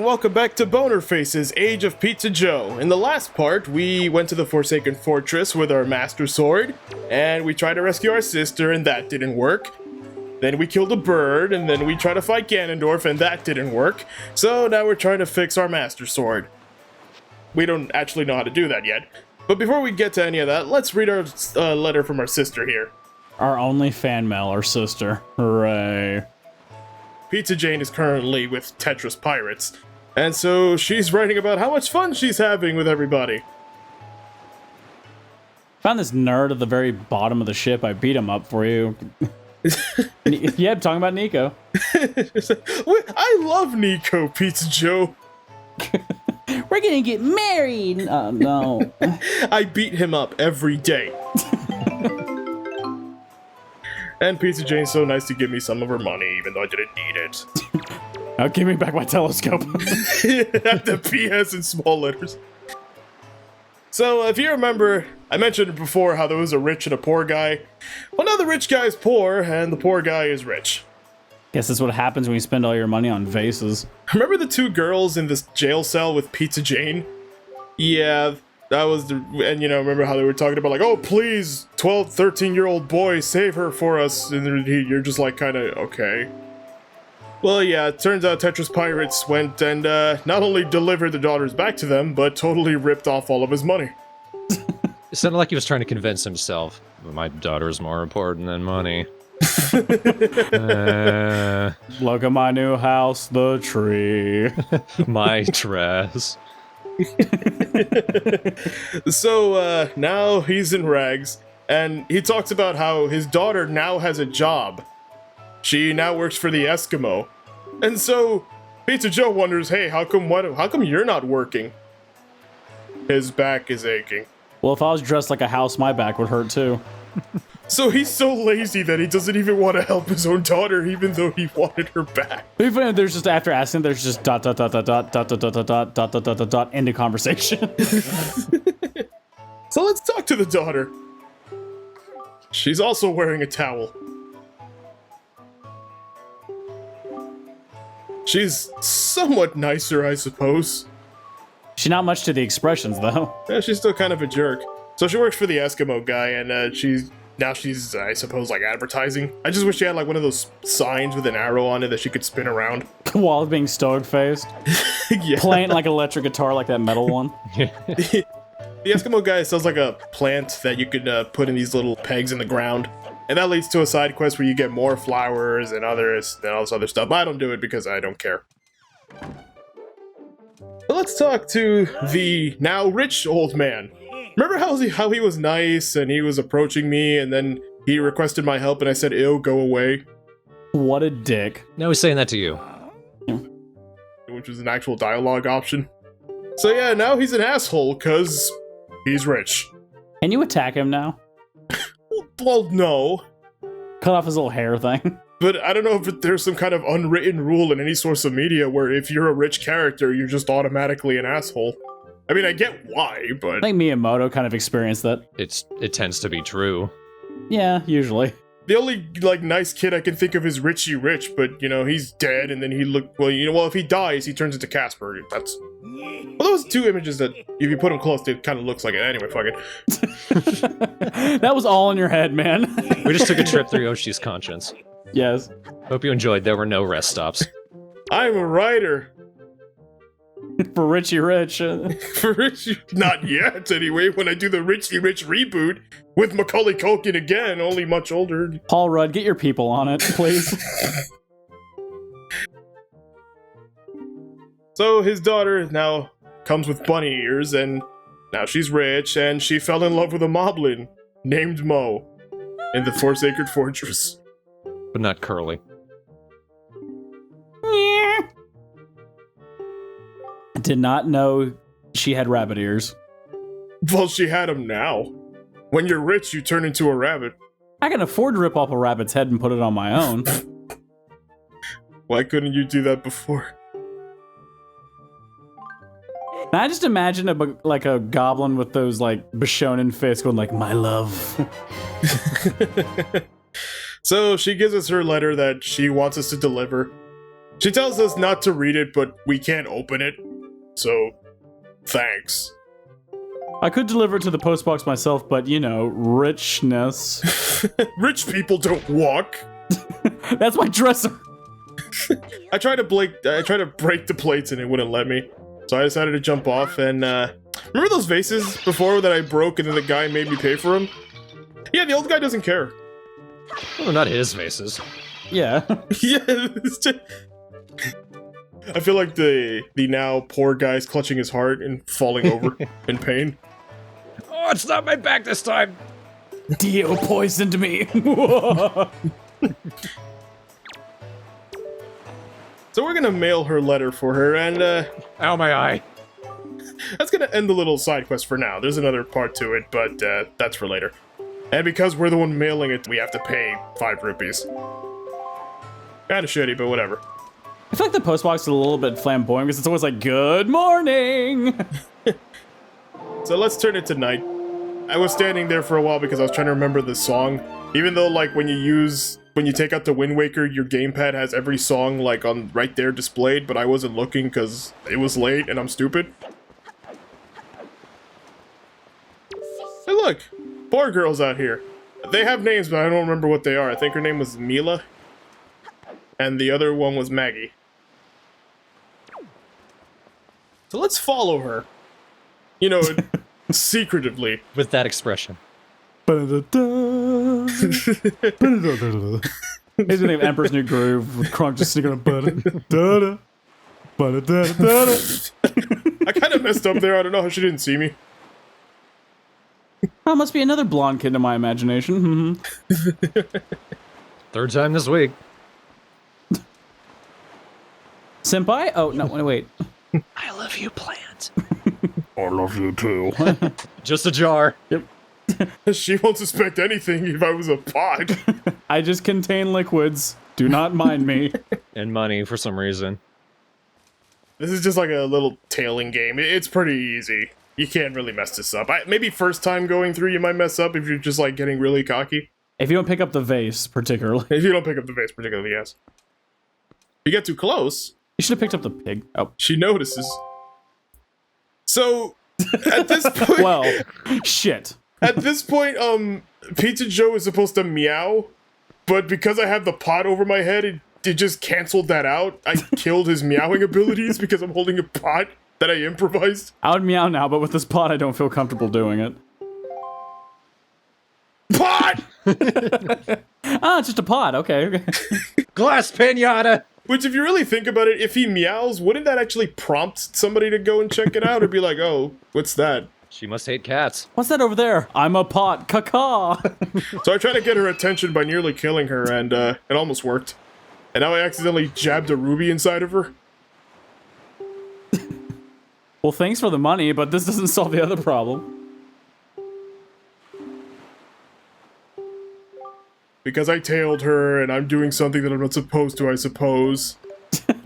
Welcome back to Boner Faces, Age of Pizza Joe. In the last part, we went to the Forsaken Fortress with our Master Sword, and we tried to rescue our sister, and that didn't work. Then we killed a bird, and then we tried to fight Ganondorf, and that didn't work. So now we're trying to fix our Master Sword. We don't actually know how to do that yet. But before we get to any of that, let's read our letter from our sister here. Our only fan mail, our sister. Hooray. Pizza Jane is currently with Tetris Pirates, and so she's writing about how much fun she's having with everybody. Found this nerd at the very bottom of the ship. I beat him up for you. Yeah, talking about Nico. I love Nico, Pizza Joe. We're gonna get married. Oh, no. I beat him up every day. And Pizza Jane's so nice to give me some of her money, even though I didn't need it. Now give me back my telescope. The PS in small letters. So, if you remember, I mentioned before how there was a rich and a poor guy. Well, now the rich guy is poor, and the poor guy is rich. Guess that's what happens when you spend all your money on vases. Remember the two girls in this jail cell with Pizza Jane? Yeah, that was the... And, you know, remember how they were talking about, like, oh, please, 12, 13-year-old boy, save her for us. And you're just, like, kind of, okay. Well, yeah, it turns out Tetris Pirates went and not only delivered the daughters back to them, but totally ripped off all of his money. It sounded like he was trying to convince himself, my daughter's more important than money. Look at my new house, the tree. My dress. So, now he's in rags, and he talks about how his daughter now has a job. She now works for the Eskimo. And so, Pizza Joe wonders, hey, how come you're not working? His back is aching. Well, if I was dressed like a house, my back would hurt too. So he's so lazy that he doesn't even want to help his own daughter, even though he wanted her back. Even there's just, after asking, there's just dot dot dot dot dot dot dot dot dot dot dot dot dot dot dot end of conversation. So let's talk to the daughter. She's also wearing a towel. She's somewhat nicer, I suppose. She's not much to the expressions, though. Yeah, she's still kind of a jerk. So she works for the Eskimo guy, and she's, I suppose, like, advertising. I just wish she had, like, one of those signs with an arrow on it that she could spin around. While being stoked-faced. Yeah. Playing like an electric guitar like that metal one. The Eskimo guy sells, like, a plant that you could put in these little pegs in the ground. And that leads to a side quest where you get more flowers and all this other stuff. But I don't do it because I don't care. But let's talk to the now rich old man. Remember how he was nice and he was approaching me and then he requested my help and I said, ew, go away? What a dick. Now he's saying that to you. Which was an actual dialogue option. So yeah, now he's an asshole because he's rich. Can you attack him now? Well, no. Cut off his little hair thing. But I don't know if there's some kind of unwritten rule in any source of media where if you're a rich character, you're just automatically an asshole. I mean, I get why, but... I think Miyamoto kind of experienced that. It tends to be true. Yeah, usually. The only, like, nice kid I can think of is Richie Rich, but, you know, he's dead, and then he looked... Well, you know, well, if he dies, he turns into Casper. That's... Well, those two images that, if you put them close, it kind of looks like it. Anyway, fuck it. That was all in your head, man. We just took a trip through Yoshi's conscience. Yes. Hope you enjoyed. There were no rest stops. I'm a writer. For Richie Rich. For Richie... Not yet, anyway, when I do the Richie Rich reboot with Macaulay Culkin again, only much older. Paul Rudd, get your people on it, please. So his daughter now comes with bunny ears, and now she's rich, and she fell in love with a moblin named Mo in the Forsaken Fortress. But not Curly. Did not know she had rabbit ears. Well, she had them now. When you're rich, you turn into a rabbit. I can afford to rip off a rabbit's head and put it on my own. Why couldn't you do that before? I just imagine a goblin with those like Bishonen fists going like, my love. So she gives us her letter that she wants us to deliver. She tells us not to read it, but we can't open it. So, thanks. I could deliver it to the postbox myself, but you know, richness. Rich people don't walk. That's my dresser. I tried to break the plates and it wouldn't let me. So I decided to jump off and, remember those vases before that I broke and then the guy made me pay for them? Yeah, the old guy doesn't care. Oh, not his vases. Yeah. Yeah, it's just... I feel like the now poor guy's clutching his heart and falling over in pain. Oh, it's not my back this time. Dio poisoned me. So we're gonna mail her letter for her, and Ow, my eye. that's gonna end the little side quest for now. There's another part to it, but that's for later. And because we're the one mailing it, we have to pay 5 rupees. Kinda shitty, but whatever. I feel like the postbox is a little bit flamboyant because it's always like, good morning. So let's turn it to night. I was standing there for a while because I was trying to remember the song. Even though, like, when you take out the Wind Waker, your gamepad has every song, like, on right there displayed, but I wasn't looking because it was late and I'm stupid. Hey, look! 4 girls out here. They have names, but I don't remember what they are. I think her name was Mila. And the other one was Maggie. So let's follow her. You know, secretively. With that expression. Here's the name Emperor's New Groove with Kronk just singing on I kind of messed up there. I don't know how she didn't see me. Oh, must be another blonde kid in my imagination. 3rd time this week. Senpai? Oh, no, wait. I love you, plant. I love you too. Just a jar. Yep. She won't suspect anything if I was a pot. I just contain liquids. Do not mind me. And money for some reason. This is just like a little tailing game. It's pretty easy. You can't really mess this up. Maybe first time going through you might mess up if you're just like getting really cocky. If you don't pick up the vase, particularly. If you don't pick up the vase particularly, yes. If you get too close, You should have picked up the pig. Oh. she notices. So, at this point... Well, shit. At this point, Pizza Joe is supposed to meow, but because I have the pot over my head, it just canceled that out. I killed his meowing abilities because I'm holding a pot that I improvised. I would meow now, but with this pot, I don't feel comfortable doing it. Pot! Ah, it's just a pot. Okay. Glass pinata! Which, if you really think about it, if he meows, wouldn't that actually prompt somebody to go and check it out? Or be like, oh, what's that? She must hate cats. What's that over there? I'm a pot. Caca. So I tried to get her attention by nearly killing her, and it almost worked. And now I accidentally jabbed a ruby inside of her. Well, thanks for the money, but this doesn't solve the other problem. Because I tailed her, and I'm doing something that I'm not supposed to, I suppose.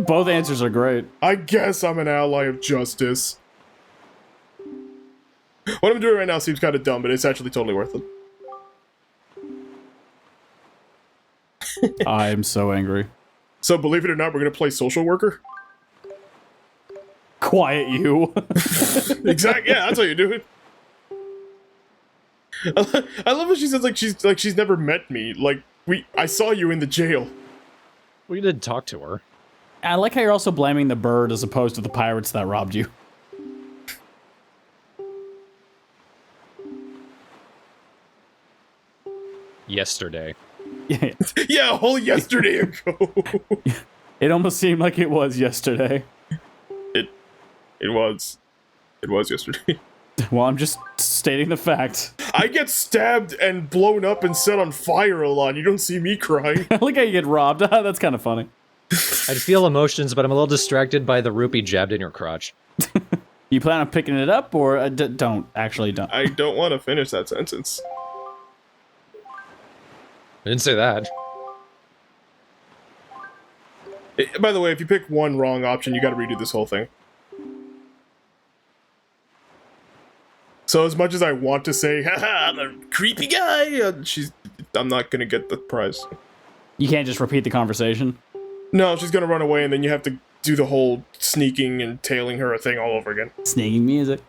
Both answers are great. I guess I'm an ally of justice. What I'm doing right now seems kind of dumb, but it's actually totally worth it. I'm so angry. So, believe it or not, we're gonna play social worker? Quiet you. Exactly, yeah, that's how you do it. I love how she says she's never met me. Like, I saw you in the jail. We did talk to her. I like how you're also blaming the bird as opposed to the pirates that robbed you. Yesterday. Yeah. Yeah, a whole yesterday ago. It almost seemed like it was yesterday. It was yesterday. Well, I'm just stating the fact. I get stabbed and blown up and set on fire a lot. You don't see me crying. I like how you get robbed. That's kind of funny. I'd feel emotions, but I'm a little distracted by the rupee jabbed in your crotch. You plan on picking it up, or don't? Actually, don't. I don't want to finish that sentence. I didn't say that. By the way, if you pick one wrong option, you gotta redo this whole thing. So as much as I want to say, haha, I'm a creepy guy, I'm not gonna get the prize. You can't just repeat the conversation. No, she's gonna run away, and then you have to do the whole sneaking and tailing her thing all over again. Sneaking music.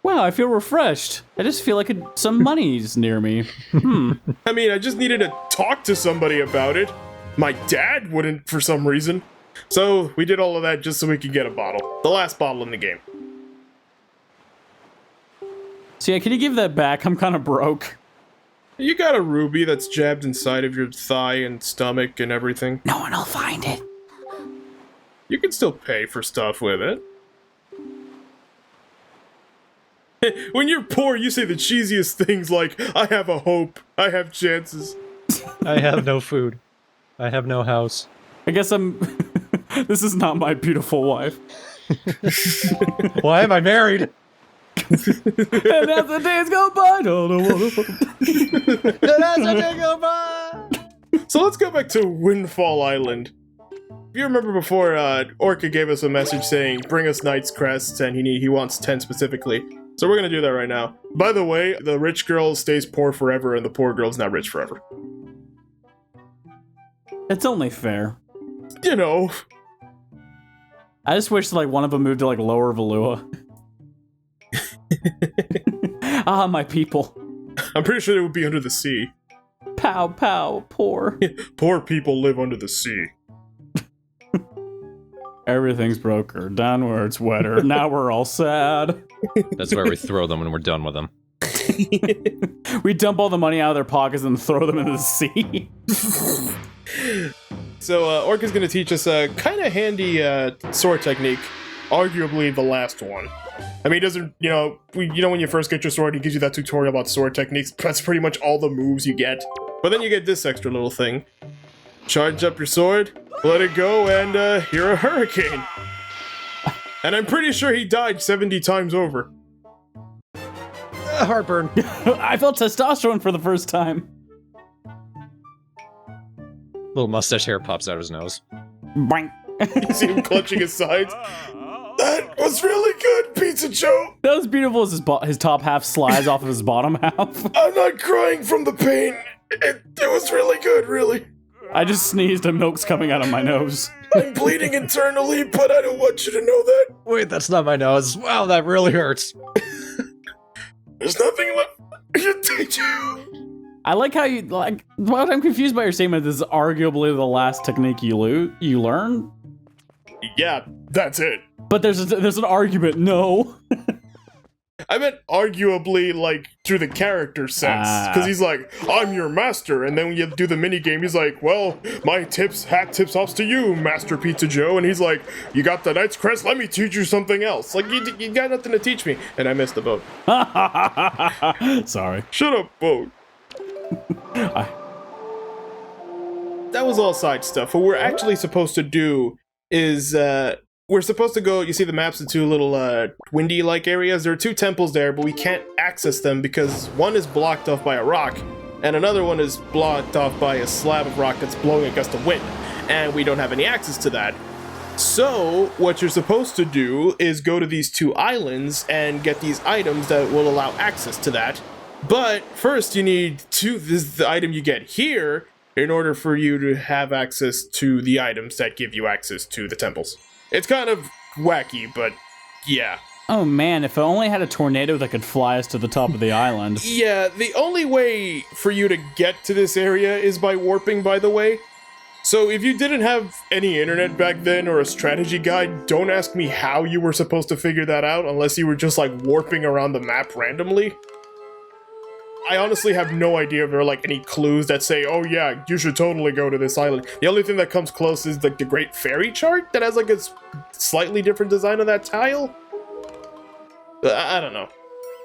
Wow, I feel refreshed. I just feel like some money's near me. I mean, I just needed to talk to somebody about it. My dad wouldn't for some reason. So we did all of that just so we could get a bottle. The last bottle in the game. So yeah, can you give that back? I'm kind of broke. You got a ruby that's jabbed inside of your thigh and stomach and everything. No one will find it. You can still pay for stuff with it. When you're poor, you say the cheesiest things like, I have a hope, I have chances. I have no food. I have no house. I guess I'm... This is not my beautiful wife. Why am I married? And as the days go by, So let's go back to Windfall Island. If you remember before, Orca gave us a message saying, bring us Knight's Crests, and he wants 10 specifically. So we're gonna do that right now. By the way, the rich girl stays poor forever, and the poor girl's not rich forever. It's only fair. You know. I just wish like one of them moved to like Lower Valua. Ah, my people. I'm pretty sure they would be under the sea. Pow, pow, poor. Poor people live under the sea. Everything's broker. Down where it's wetter. Now we're all sad. That's where we throw them when we're done with them. We dump all the money out of their pockets and throw them into the sea. So, Orca's gonna teach us a kind of handy sword technique. Arguably the last one. I mean, he doesn't, you know, when you first get your sword, he gives you that tutorial about sword techniques. That's pretty much all the moves you get. But then you get this extra little thing. Charge up your sword, let it go, and you're a hurricane. And I'm pretty sure he died 70 times over. Heartburn. I felt testosterone for the first time. Little mustache hair pops out of his nose. Boink. You see him clutching his sides. That was really good, Pizza Joe. That was beautiful as his top half slides off of his bottom half. I'm not crying from the pain. It was really good, really. I just sneezed and milk's coming out of my nose. I'm bleeding internally, but I don't want you to know that. Wait, that's not my nose. Wow, that really hurts. There's nothing left. I like how you, like, what I'm confused by your statement, this is arguably the last technique you learn? Yeah, that's it. But there's an argument, no. I meant arguably, like, through the character sense. Because he's like, I'm your master. And then when you do the minigame, he's like, well, my hat tips off to you, Master Pizza Joe. And he's like, you got the Knight's Crest? Let me teach you something else. Like, you got nothing to teach me. And I missed the boat. Sorry. Shut up, boat. That was all side stuff. What we're actually supposed to do is, we're supposed to go, you see the maps, the two little, windy-like areas? There are two temples there, but we can't access them because one is blocked off by a rock, and another one is blocked off by a slab of rock that's blowing a gust of wind, and we don't have any access to that. So, what you're supposed to do is go to these two islands and get these items that will allow access to that. But first you need this is the item you get here in order for you to have access to the items that give you access to the temples. It's kind of wacky, but yeah. Oh man, if I only had a tornado that could fly us to the top of the island. Yeah, the only way for you to get to this area is by warping, by the way. So if you didn't have any internet back then or a strategy guide, don't ask me how you were supposed to figure that out unless you were just like warping around the map randomly. I honestly have no idea if there are like any clues that say, oh yeah, you should totally go to this island. The only thing that comes close is like the Great Fairy chart that has like a slightly different design of that tile. I don't know.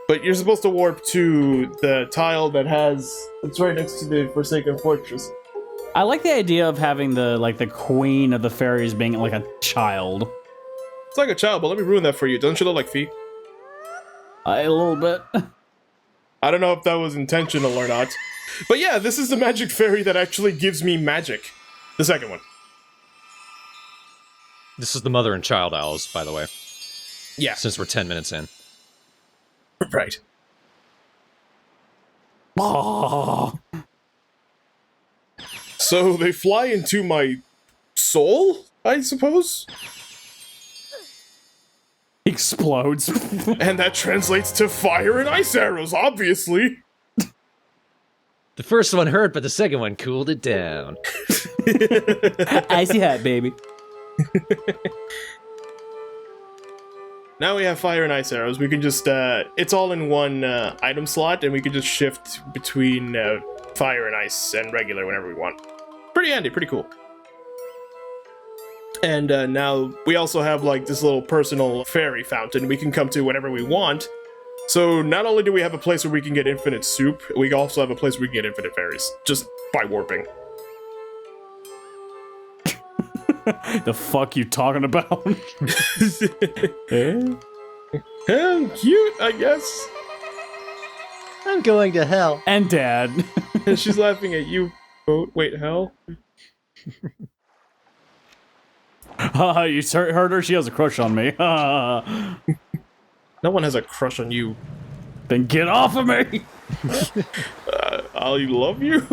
But you're supposed to warp to the tile it's right next to the Forsaken Fortress. I like the idea of having the queen of the fairies being like a child. It's like a child, but let me ruin that for you. Doesn't she look like Fee? A little bit. I don't know if that was intentional or not. But yeah, this is the magic fairy that actually gives me magic. The second one. This is the mother and child owls, by the way. Yeah. Since we're 10 minutes in. Right. Oh. So they fly into my soul, I suppose? Explodes. And that translates to fire and ice arrows, obviously. The first one hurt, but the second one cooled it down. Icy hot, baby. Now we have fire and ice arrows. We can just, it's all in one item slot, and we can just shift between fire and ice and regular whenever we want. Pretty handy, pretty cool. And now we also have like this little personal fairy fountain we can come to whenever we want. So not only do we have a place where we can get infinite soup, we also have a place where we can get infinite fairies, just by warping. The fuck you talking about? Eh? Cute, I guess. I'm going to hell. And Dad. She's laughing at you. Oh, wait, hell? You heard her? She has a crush on me. No one has a crush on you. Then get off of me! I love you?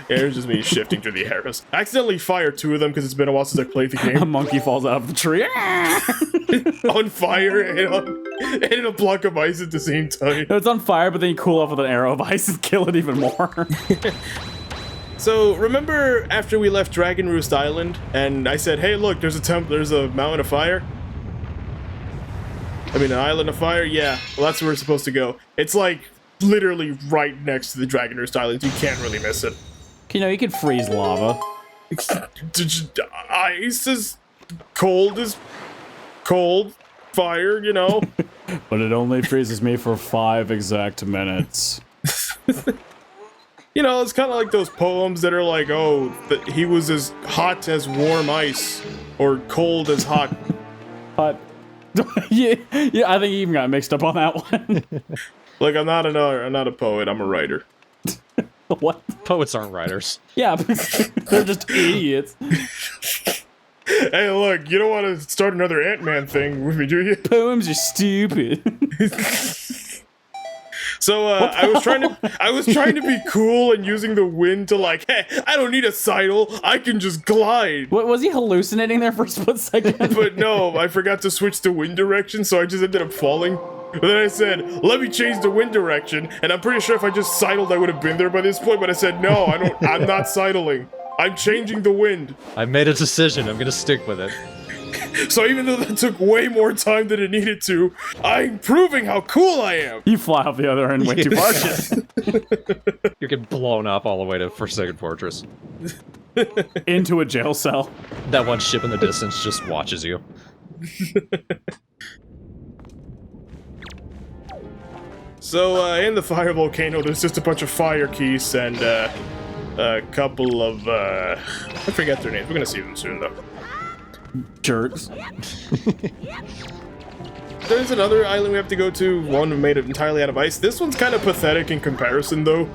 Yeah, it's just me shifting through the arrows. I accidentally fired 2 of them because it's been a while since I played the A game. monkey falls out of the tree. On fire and in a block of ice at the same time. It's on fire, but then you cool off with an arrow of ice and kill it even more. So, remember after we left Dragon Roost Island, and I said, hey look, there's a mountain of fire? I mean, an island of fire? Yeah, well that's where we're supposed to go. It's like, literally right next to the Dragon Roost Island, you can't really miss it. You know, you could freeze lava. Ice is cold as cold. Fire, you know? But it only freezes me for 5 exact minutes. You know, it's kind of like those poems that are like, oh, he was as hot as warm ice, or cold as hot. But yeah, I think you even got mixed up on that one. Like, I'm not a poet, I'm a writer. What? Poets aren't writers. Yeah, they're just idiots. Hey, look, you don't want to start another Ant-Man thing with me, do you? Poems are stupid. So I was trying to be cool and using the wind to like, hey, I don't need a sidle, I can just glide. What was he hallucinating there for a split second? But no, I forgot to switch the wind direction, so I just ended up falling. But then I said, let me change the wind direction, and I'm pretty sure if I just sidled, I would have been there by this point. But I said, no, I'm not sidling. I'm changing the wind. I made a decision. I'm gonna stick with it. So even though that took way more time than it needed to, I'm proving how cool I am. You fly off the other end way too far. You're getting blown up all the way to Forsaken Fortress. Into a jail cell. That one ship in the distance just watches you. So in the fire volcano, there's just a bunch of fire keys and a couple of I forget their names. We're gonna see them soon though. Jerks. There's another island we have to go to, one made entirely out of ice. This one's kind of pathetic in comparison, though.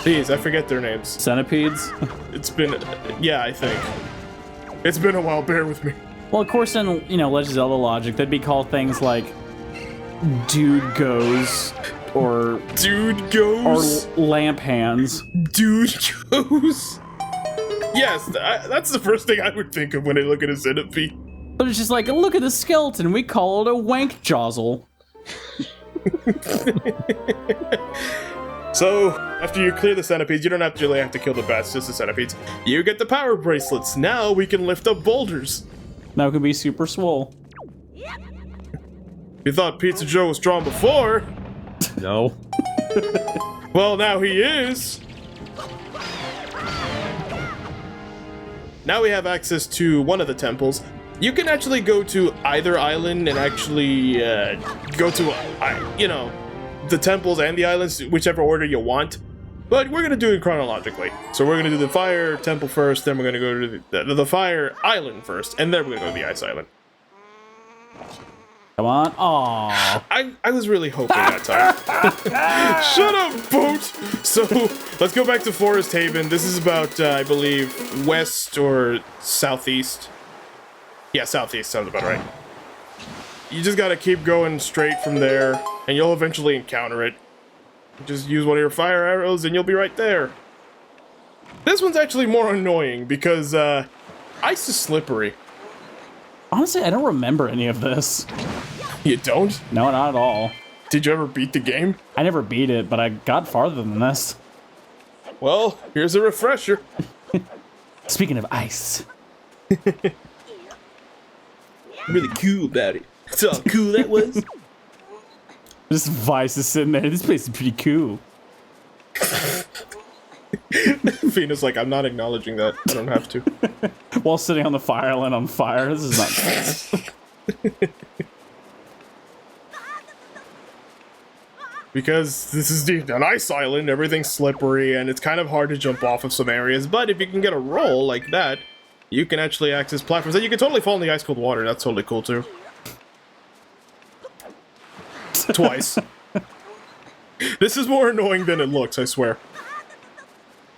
Jeez, I forget their names. Centipedes? It's been... yeah, I think. It's been a while, bear with me. Well, of course, in, you know, Legend of Zelda logic, they'd be called things like Dude Goes, or... Dude Goes? Or Lamp Hands. Dude Goes? Yes, that's the first thing I would think of when I look at a centipede. But it's just like, look at the skeleton, we call it a wank jozzle. So, after you clear the centipedes, you don't actually have to kill the bats, just the centipedes. You get the power bracelets. Now we can lift up boulders. Now it can be super swole. You thought Pizza Joe was strong before? No. Well, now he is. Now we have access to one of the temples. You can actually go to either island and actually go to, you know, the temples and the islands, whichever order you want. But we're going to do it chronologically. So we're going to do the fire temple first, then we're going to go to the fire island first, and then we're going to go to the ice island. Come on. Aww. I was really hoping that time. Shut up, boat! So, let's go back to Forest Haven. This is about, I believe, west or southeast. Yeah, southeast sounds about right. You just gotta keep going straight from there, and you'll eventually encounter it. Just use one of your fire arrows and you'll be right there. This one's actually more annoying because ice is slippery. Honestly, I don't remember any of this. You don't? No, not at all. Did you ever beat the game? I never beat it, but I got farther than this. Well, here's a refresher. Speaking of ice. Really cool about it. That's all cool that was. This Vice is sitting there. This place is pretty cool. Fina's like, I'm not acknowledging that. I don't have to. While sitting on the fire island on fire. This is not Because this is an ice island, everything's slippery, and it's kind of hard to jump off of some areas, but if you can get a roll like that, you can actually access platforms. And you can totally fall in the ice-cold water, that's totally cool too. Twice. This is more annoying than it looks, I swear.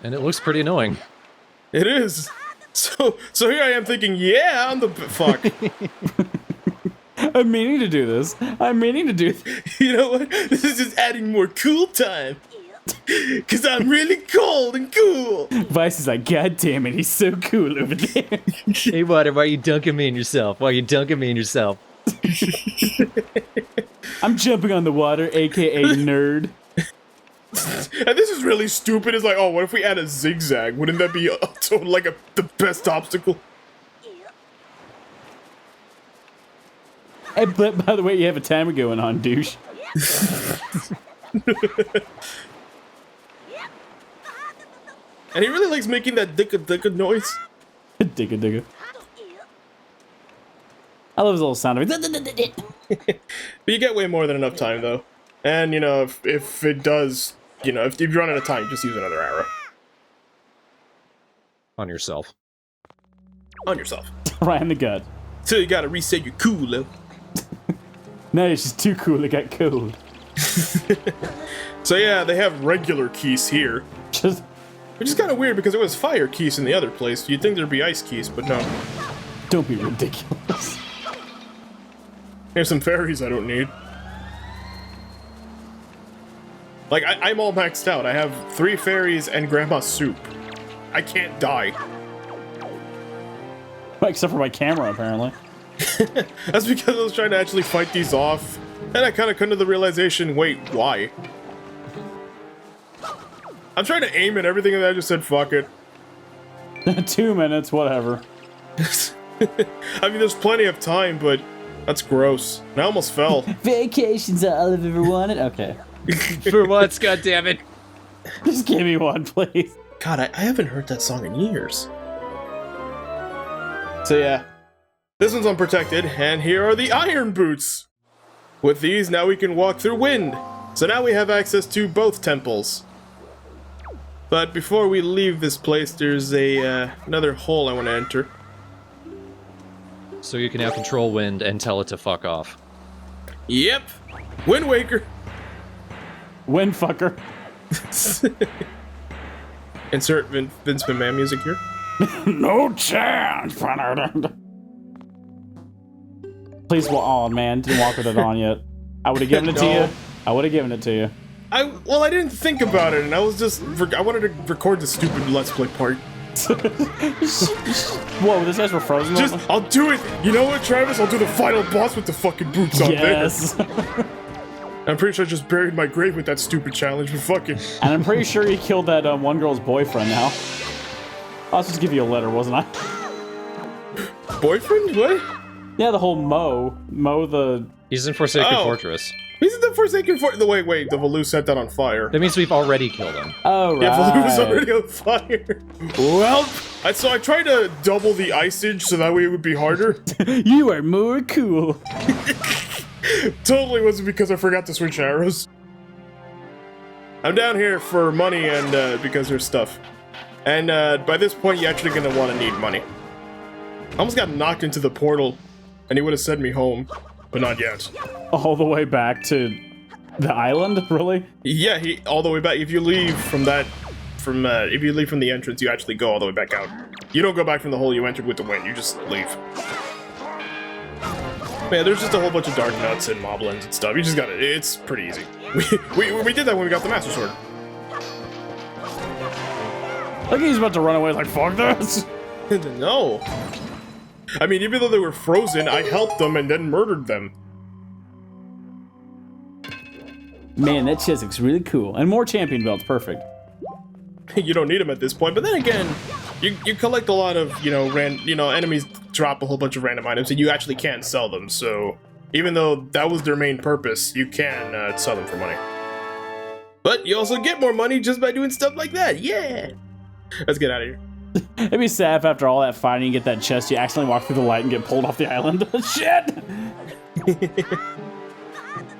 And it looks pretty annoying. It is. So here I am thinking, yeah, I'm the fuck. I'm meaning to do this. I'm meaning to do You know what? This is just adding more cool time. Cause I'm really cold and cool. Vice is like, God damn it, he's so cool over there. Hey, Water, why are you dunking me in yourself? Why are you dunking me in yourself? I'm jumping on the water, aka nerd. And this is really stupid. It's like, oh, what if we add a zigzag? Wouldn't that be like the best obstacle? Hey, but by the way, you have a timer going on, douche. And he really likes making that dicka noise. Digga. I love his little sound of it. But you get way more than enough time, though. And, you know, if it does, you know, if you run out of time, just use another arrow. On yourself. On yourself. Right in the gut. So you gotta reset your cooler. No, it's just too cool, it got cold. So yeah, they have regular keys here. Just... Which is kind of weird because it was fire keys in the other place. You'd think there'd be ice keys, but no. Don't be ridiculous. Here's some fairies I don't need. Like, I'm all maxed out. I have 3 fairies and Grandma's soup. I can't die. Except for my camera, apparently. That's because I was trying to actually fight these off. And I kind of come to the realization, wait, why? I'm trying to aim at everything and I just said, fuck it. 2 minutes, whatever. I mean, there's plenty of time, but that's gross. And I almost fell. Vacation's all I've ever wanted. Okay. For once, goddammit. Just give me one, please. God, I haven't heard that song in years. So yeah, this one's unprotected, and here are the iron boots. With these, now we can walk through wind. So now we have access to both temples. But before we leave this place, there's another hole I want to enter. So you can now control wind and tell it to fuck off. Yep, Wind Waker. Wind fucker. Insert Vince McMahon music here. No chance. Please, oh man, didn't walk with it on yet. I would have given it to you. I would have given it to you. Well, I didn't think about it, and I wanted to record the stupid Let's Play part. Whoa, this guy's for Frozen? I'll do it. You know what, Travis? I'll do the final boss with the fucking boots on there. Yes. I'm pretty sure I just buried my grave with that stupid challenge, but fuck it. And I'm pretty sure you killed that one girl's boyfriend now. I was just give you a letter, wasn't I? Boyfriend? What? Yeah, the whole Mo the... He's in Forsaken Fortress. He's in the Forsaken Fortress. Wait, the Valoo set that on fire. That means we've already killed him. Oh, right. Yeah, Valoo was already on fire. Well, so I tried to double the iceage so that way it would be harder. You are more cool. Totally wasn't because I forgot to switch arrows. I'm down here for money and because there's stuff. And by this point, you're actually going to want to need money. I almost got knocked into the portal, and he would have sent me home, but not yet. All the way back to the island, really? Yeah, all the way back. If you leave from if you leave from the entrance, you actually go all the way back out. You don't go back from the hole you entered with the wind. You just leave. Man, there's just a whole bunch of dark nuts and moblins and stuff. You just gotta. It's pretty easy. We did that when we got the Master Sword. Look, he's about to run away like, fuck this. No. I mean, even though they were frozen, I helped them and then murdered them. Man, that chest looks really cool. And more champion belts, perfect. You don't need them at this point, but then again, you collect a lot of, enemies drop a whole bunch of random items and you actually can sell them, so even though that was their main purpose, you can sell them for money. But you also get more money just by doing stuff like that, yeah! Let's get out of here. It'd be sad if after all that fighting you get that chest, you accidentally walk through the light and get pulled off the island. Shit!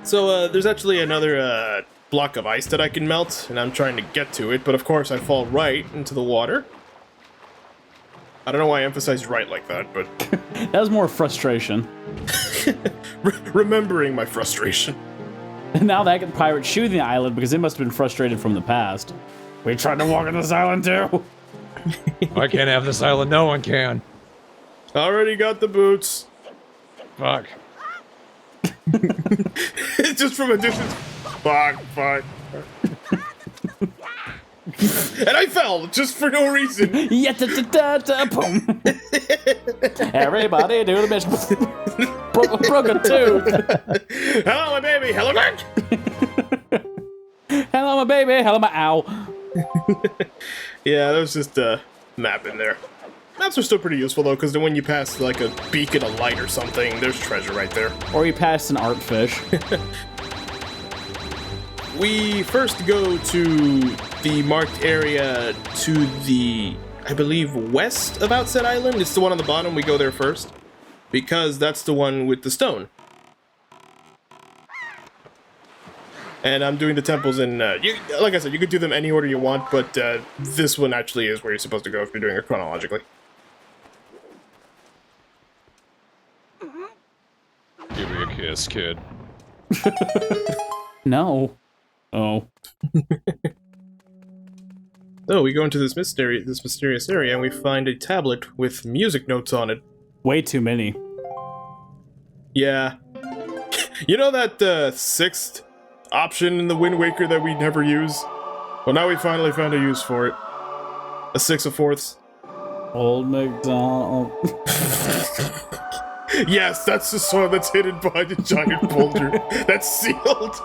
So, there's actually another block of ice that I can melt, and I'm trying to get to it, but of course I fall right into the water. I don't know why I emphasized right like that, but... That was more frustration. Remembering my frustration. And now that pirate shooting the island because they must have been frustrated from the past. We tried to walk on this island too. I can't have this island. No one can. Already got the boots. Fuck. Just from a distance. Fuck. And I fell, just for no reason. Boom. Everybody do the mission. Broke a tooth. Hello, my baby. Hello, Mark. Hello, my baby. Hello, my ow. Yeah, there's just a map in there. Maps are still pretty useful, though, because when you pass, like, a beacon of light or something, there's treasure right there. Or you pass an art fish. We first go to the marked area to the, I believe, west of Outset Island. It's the one on the bottom. We go there first, because that's the one with the stone. And I'm doing the temples in, like I said, you could do them any order you want, but this one actually is where you're supposed to go if you're doing it chronologically. Give me a kiss, kid. No. Oh. So we go into this mysterious area, and we find a tablet with music notes on it. Way too many. Yeah. You know that sixth option in the Wind Waker that we never use? Well, now we finally found a use for it. A 6 of fourths. Old MacDonald. Yes, that's the song that's hidden behind a giant boulder. That's sealed.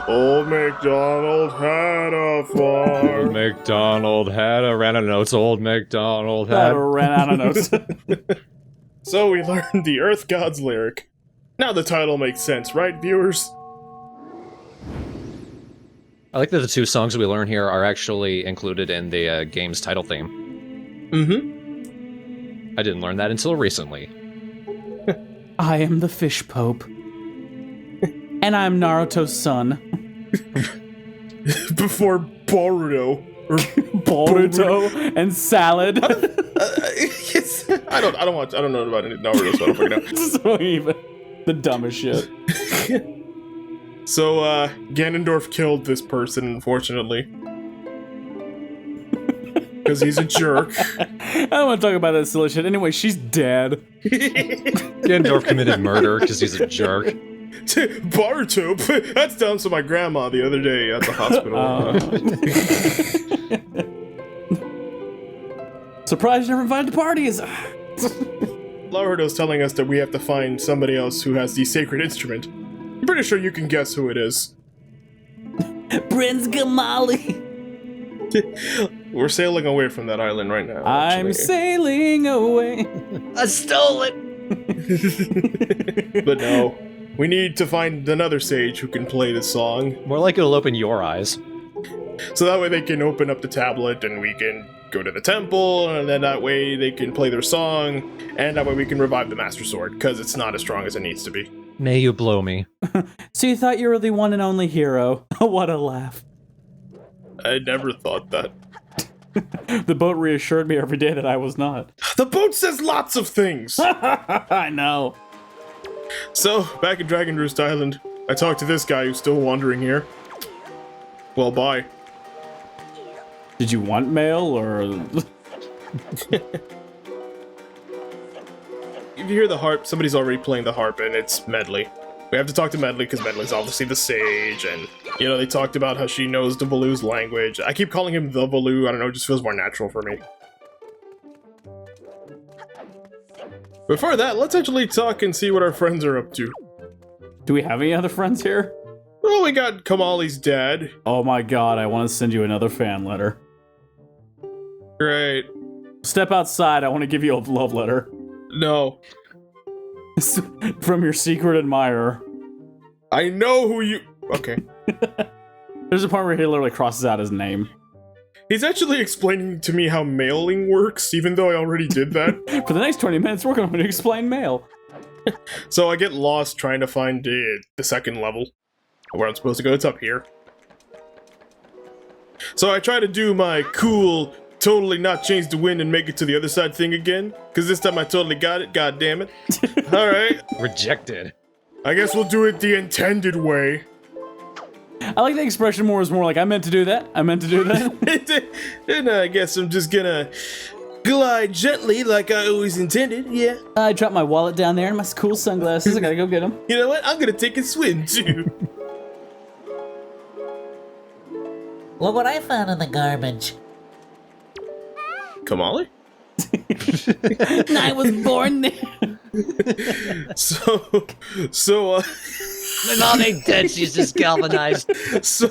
Old MacDonald had a farm. Old MacDonald had a ran out of notes. Old MacDonald had ran out of notes. So we learned the Earth God's lyric. Now the title makes sense, right, viewers? I like that the two songs we learn here are actually included in the game's title theme. Mm-hmm. I didn't learn that until recently. I am the Fish Pope. And I'm Naruto's son. Before Boruto. Boruto and salad. Yes. I don't know about any Naruto, so I don't fucking know. So even the dumbest shit. So, Ganondorf killed this person, unfortunately. Because he's a jerk. I don't want to talk about that silly shit. Anyway, she's dead. Ganondorf committed murder because he's a jerk. Boruto? That's down to my grandma the other day at the hospital. Surprised you never invited to parties. Laurdo's telling us that we have to find somebody else who has the sacred instrument. I'm pretty sure you can guess who it is. Prince Gamali. We're sailing away from that island right now. I'm sailing away. I stole it! But no, we need to find another sage who can play the song. More like it'll open your eyes. So that way they can open up the tablet and we can go to the temple, and then that way they can play their song, and that way we can revive the Master Sword, because it's not as strong as it needs to be. May you blow me. So you thought you were the one and only hero. What a laugh. I never thought that. The boat reassured me every day that I was not. The boat says lots of things! I know. So, back at Dragon Roost Island, I talked to this guy who's still wandering here. Well, bye. Did you want mail, or...? If you hear the harp, somebody's already playing the harp, and it's Medli. We have to talk to Medli, because Medli's obviously the sage, and You know, they talked about how she knows the Baloo's language. I keep calling him the Baloo. I don't know, it just feels more natural for me. Before that, let's actually talk and see what our friends are up to. Do we have any other friends here? Well, we got Kamali's dad. Oh my god, I want to send you another fan letter. Great. Step outside, I want to give you a love letter. No. From your secret admirer. I know who you... Okay. There's a part where he literally crosses out his name. He's actually explaining to me how mailing works, even though I already did that. For the next 20 minutes, we're going to explain mail. So I get lost trying to find the second level. Where I'm supposed to go, it's up here. So I try to do my cool, totally not change the wind and make it to the other side thing again. Because this time I totally got it, god damn it. Alright. Rejected. I guess we'll do it the intended way. I like the expression more is more like, I meant to do that. I meant to do that. And I guess I'm just gonna glide gently like I always intended, yeah. I dropped my wallet down there and my cool sunglasses. I gotta go get them. You know what? I'm gonna take a swim too. Look what I found in the garbage. Kamali? I was born there. So, My mom ain't dead, she's just galvanized. so,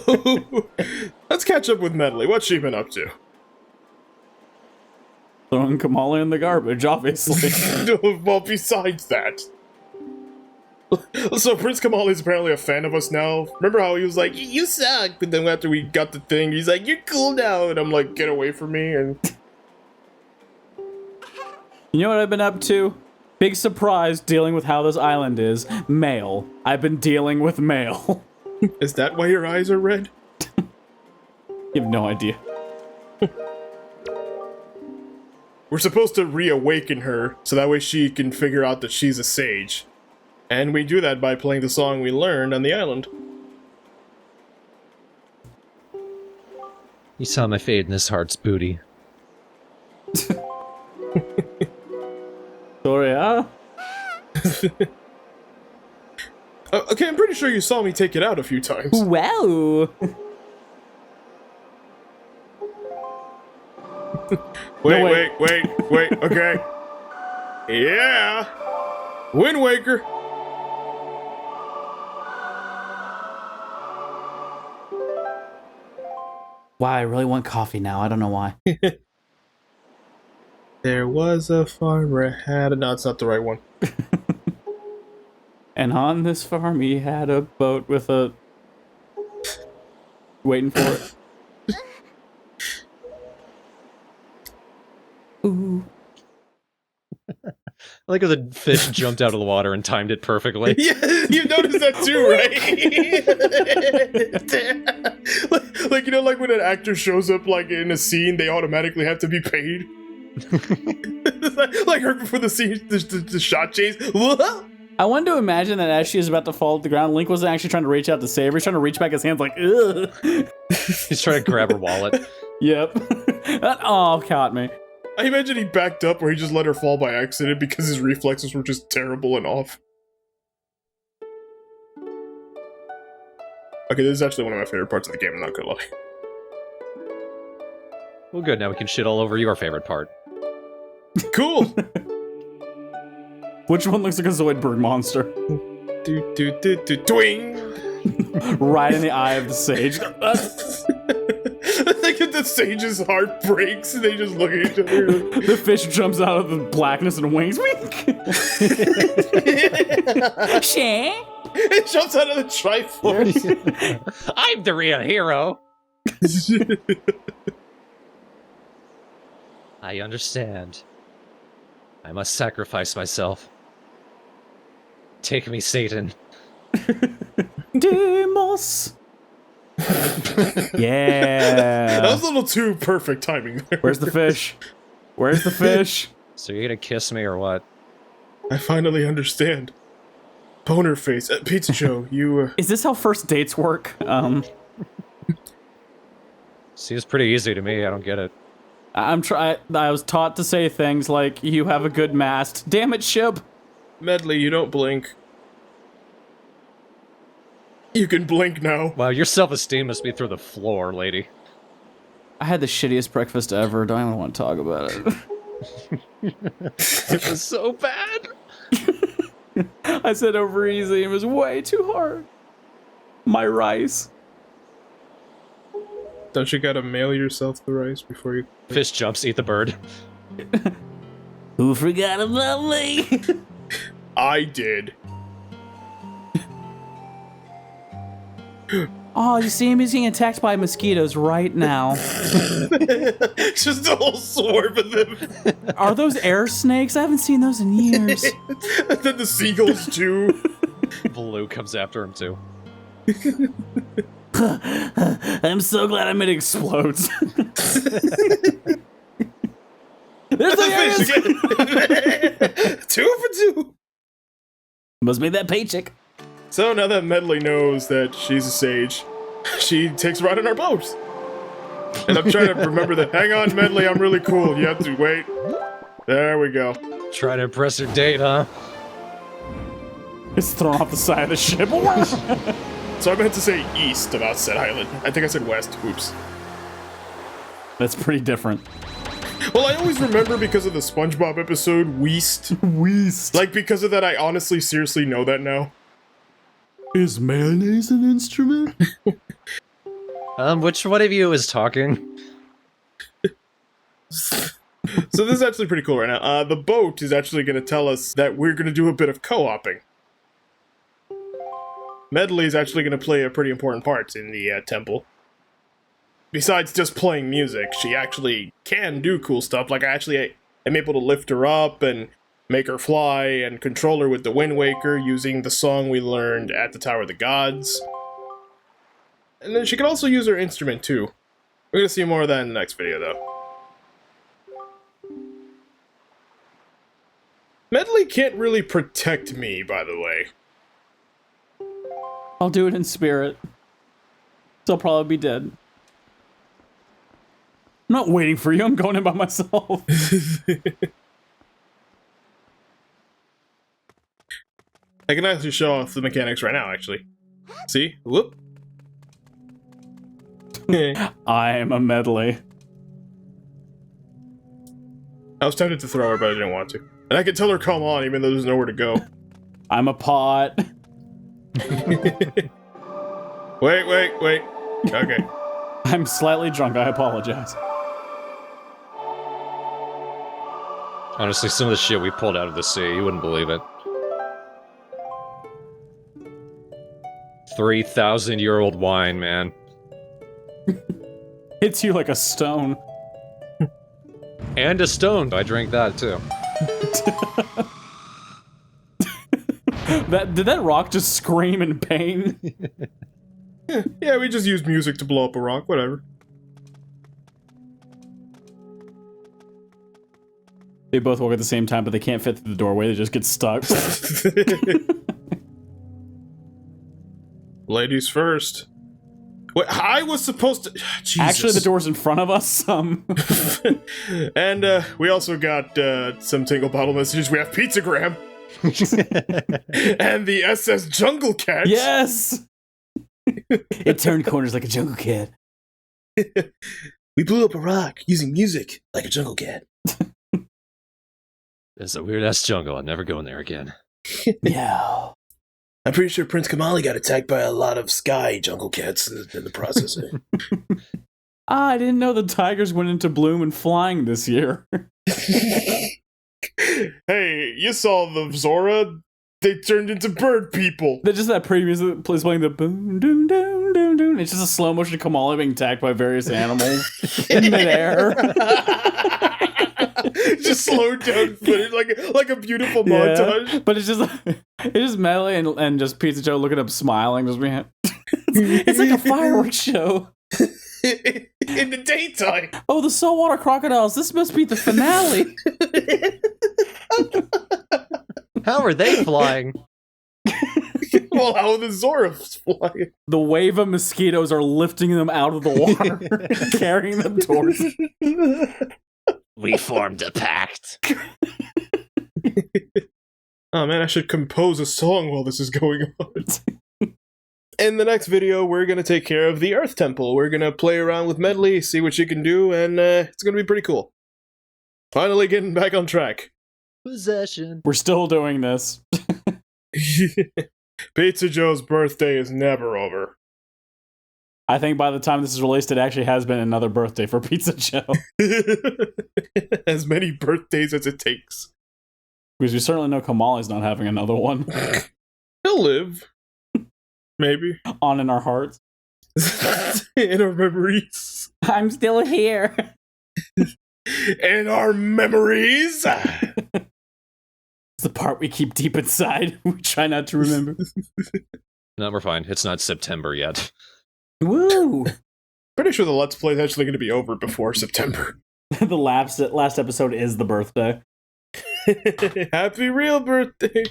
let's catch up with Medli. What's she been up to? Throwing Kamala in the garbage, obviously. Well, besides that. So Prince Kamal is apparently a fan of us now. Remember how he was like, you suck, but then after we got the thing, he's like, you're cool now, and I'm like, get away from me, and... You know what I've been up to? Big surprise dealing with how this island is. Mail. I've been dealing with mail. Is that why your eyes are red? You have no idea. We're supposed to reawaken her, so that way she can figure out that she's a sage. And we do that by playing the song we learned on the island. You saw my fade in this heart's booty. Sorry, huh? Okay, I'm pretty sure you saw me take it out a few times. Wow. Wait, okay. Yeah! Wind Waker! Wow, I really want coffee now. I don't know why. There was a farmer had... No, it's not the right one. And on this farm, he had a boat with a... Waiting for it. Ooh. I like how the fish jumped out of the water and timed it perfectly. Yeah, you noticed that too, right? like, you know, like when an actor shows up, like, in a scene, they automatically have to be paid? like right before the scene, the shot chase. I wanted to imagine that as she is about to fall to the ground, Link wasn't actually trying to reach out to save her. He's trying to reach back his hands like, ugh. He's trying to grab her wallet. Yep. That caught me. I imagine he backed up or he just let her fall by accident because his reflexes were just terrible and off. Okay, this is actually one of my favorite parts of the game, I'm not gonna lie. Well, good, now we can shit all over your favorite part. Cool! Which one looks like a Zoidberg monster? Twing! Right in the eye of the sage. Like if the sage's heart breaks and they just look at each other. The fish jumps out of the blackness and wings. Wink! Shit! It jumps out of the Triforce. I'm the real hero! I understand. I must sacrifice myself. Take me, Satan. Demos! Yeah! That was a little too perfect timing there. Where's the fish? Where's the fish? So you're gonna kiss me or what? I finally understand. Boner face. Pizza Joe, you, Is this how first dates work? Seems pretty easy to me, I don't get it. I was taught to say things like, you have a good mast. Damn it, Shib! Medli, you don't blink. You can blink now. Wow, your self-esteem must be through the floor, lady. I had the shittiest breakfast ever. Don't even want to talk about it. It was so bad. I said over easy. It was way too hard. My rice. Don't you gotta mail yourself the rice before you... Fish jumps, eat the bird. Who forgot about me? I did. Oh, you see him? He's getting attacked by mosquitoes right now. Just a whole swarm of them. Are those air snakes? I haven't seen those in years. And then the seagulls too. Blue comes after him too. I'm so glad it explodes. There's the Fish again. 2 for 2. Must make that paycheck. So now that Medli knows that she's a sage, she takes a ride on our boat. And I'm trying to remember that. Hang on, Medli, I'm really cool. You have to wait. There we go. Trying to impress her date, huh? It's thrown off the side of the ship. So I meant to say east about said island. I think I said west. Oops. That's pretty different. Well, I always remember because of the SpongeBob episode, Weast. Weast. Like, because of that, I honestly, seriously know that now. Is mayonnaise an instrument? Which one of you is talking? So this is actually pretty cool right now. The boat is actually going to tell us that we're going to do a bit of co-oping. Medli is actually going to play a pretty important part in the temple. Besides just playing music, she actually can do cool stuff. Like, I am able to lift her up and make her fly and control her with the Wind Waker using the song we learned at the Tower of the Gods. And then she can also use her instrument too. We're going to see more of that in the next video though. Medli can't really protect me, by the way. I'll do it in spirit. So I'll probably be dead. I'm not waiting for you. I'm going in by myself. I can actually show off the mechanics right now, actually. See? Whoop. I am a Medli. I was tempted to throw her, but I didn't want to. And I could tell her come on, even though there's nowhere to go. I'm a pot. Wait. Okay. I'm slightly drunk. I apologize. Honestly, some of the shit we pulled out of the sea, you wouldn't believe it. 3,000-year-old wine, man. Hits you like a stone. And a stone. I drank that too. Did that rock just scream in pain? Yeah, we just used music to blow up a rock, whatever. They both walk at the same time, but they can't fit through the doorway. They just get stuck. Ladies first. Wait, I was supposed to... Jesus. Actually, the door's in front of us. And we also got some Tingle Bottle messages. We have Pizzagram. And the SS Jungle Cat. Yes! It turned corners like a jungle cat. We blew up a rock using music like a jungle cat. It's a weird-ass jungle. I'll never go in there again. Yeah. I'm pretty sure Prince Kamali got attacked by a lot of sky jungle cats in the process. I didn't know the tigers went into bloom and flying this year. Hey, you saw the Zora? They turned into bird people. They're just that pretty music that plays playing the boom, doom, doom, doom, doom. It's just a slow motion Kamali being attacked by various animals in midair. Just slowed down footage, like a beautiful montage. But it's just Medli and just Pizza Joe looking up smiling. Just being, it's like a fireworks show. In the daytime. Oh, the saltwater crocodiles. This must be the finale. How are they flying? Well, how are the Zoras flying? The wave of mosquitoes are lifting them out of the water, carrying them towards. We formed a pact. Oh man, I should compose a song while this is going on. In the next video, we're going to take care of the Earth Temple. We're going to play around with Medli, see what she can do, and it's going to be pretty cool. Finally getting back on track. Possession. We're still doing this. Pizza Joe's birthday is never over. I think by the time this is released, it actually has been another birthday for Pizza Joe. As many birthdays as it takes. Because we certainly know Kamali's not having another one. He'll live. Maybe. On in our hearts. In our memories. I'm still here. In our memories. It's the part we keep deep inside. We try not to remember. No, we're fine. It's not September yet. Woo! Pretty sure the Let's Play is actually going to be over before September. The last episode is the birthday. Happy real birthday.